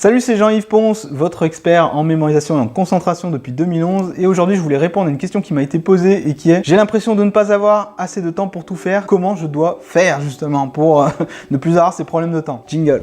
Salut, c'est Jean-Yves Ponce, votre expert en mémorisation et en concentration depuis 2011. Et aujourd'hui, je voulais répondre à une question qui m'a été posée et qui est: j'ai l'impression de ne pas avoir assez de temps pour tout faire. Comment je dois faire justement pour ne plus avoir ces problèmes de temps? Jingle.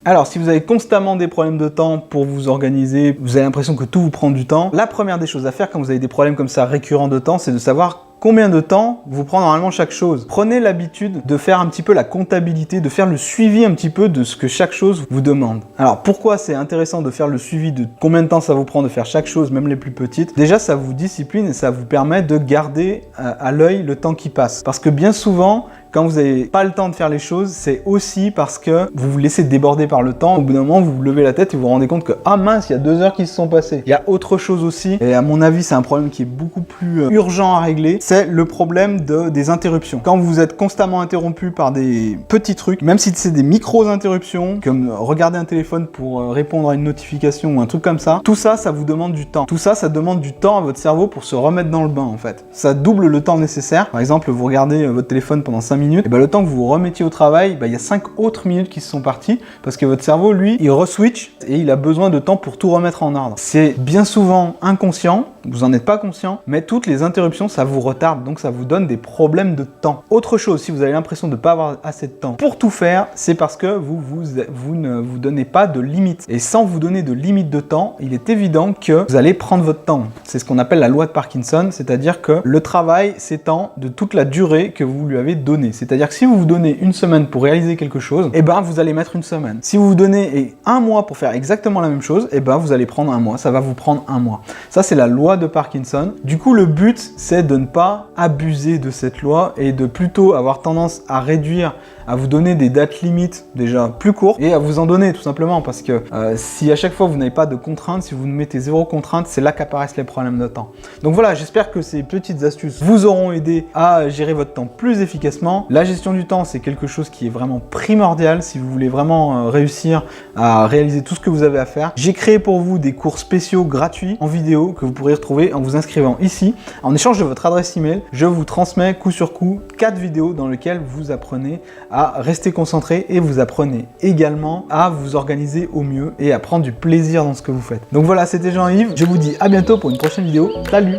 Alors, si vous avez constamment des problèmes de temps pour vous organiser, vous avez l'impression que tout vous prend du temps, la première des choses à faire quand vous avez des problèmes comme ça récurrents de temps, c'est de savoir combien de temps vous prend normalement chaque chose. Prenez l'habitude de faire un petit peu la comptabilité, de faire le suivi un petit peu de ce que chaque chose vous demande. Alors, pourquoi c'est intéressant de faire le suivi de combien de temps ça vous prend de faire chaque chose, même les plus petites? Déjà, ça vous discipline et ça vous permet de garder à l'œil le temps qui passe. Parce que bien souvent, quand vous n'avez pas le temps de faire les choses, c'est aussi parce que vous vous laissez déborder par le temps. Au bout d'un moment, vous vous levez la tête et vous vous rendez compte que « Ah mince, il y a 2 heures qui se sont passées ». Il y a autre chose aussi, et à mon avis, c'est un problème qui est beaucoup plus urgent à régler, c'est le problème des interruptions. Quand vous êtes constamment interrompu par des petits trucs, même si c'est des micro-interruptions, comme regarder un téléphone pour répondre à une notification ou un truc comme ça, tout ça, ça vous demande du temps. Tout ça, ça demande du temps à votre cerveau pour se remettre dans le bain, en fait. Ça double le temps nécessaire. Par exemple, vous regardez votre téléphone pendant 5 minutes, et ben le temps que vous vous remettiez au travail, il y a 5 autres minutes qui se sont parties parce que votre cerveau, lui, il re-switch et il a besoin de temps pour tout remettre en ordre. C'est bien souvent inconscient, vous n'en êtes pas conscient, mais toutes les interruptions, ça vous retarde, donc ça vous donne des problèmes de temps. Autre chose, si vous avez l'impression de ne pas avoir assez de temps pour tout faire, c'est parce que vous ne vous donnez pas de limite. Et sans vous donner de limite de temps, il est évident que vous allez prendre votre temps. C'est ce qu'on appelle la loi de Parkinson, c'est-à-dire que le travail s'étend de toute la durée que vous lui avez donnée. C'est-à-dire que si vous vous donnez une semaine pour réaliser quelque chose, et ben vous allez mettre une semaine. Si vous vous donnez un mois pour faire exactement la même chose, et ben vous allez prendre un mois. Ça va vous prendre un mois. Ça, c'est la loi de Parkinson. Du coup, le but, c'est de ne pas abuser de cette loi et de plutôt avoir tendance à réduire, à vous donner des dates limites déjà plus courtes et à vous en donner tout simplement, parce que si à chaque fois vous n'avez pas de contraintes, si vous mettez 0 contrainte, c'est là qu'apparaissent les problèmes de temps. Donc voilà, j'espère que ces petites astuces vous auront aidé à gérer votre temps plus efficacement. La gestion du temps, c'est quelque chose qui est vraiment primordial si vous voulez vraiment réussir à réaliser tout ce que vous avez à faire. J'ai créé pour vous des cours spéciaux gratuits en vidéo que vous pourrez retrouver en vous inscrivant ici. En échange de votre adresse email, je vous transmets coup sur coup 4 vidéos dans lesquelles vous apprenez à rester concentré et vous apprenez également à vous organiser au mieux et à prendre du plaisir dans ce que vous faites. Donc voilà, c'était Jean-Yves. Je vous dis à bientôt pour une prochaine vidéo. Salut!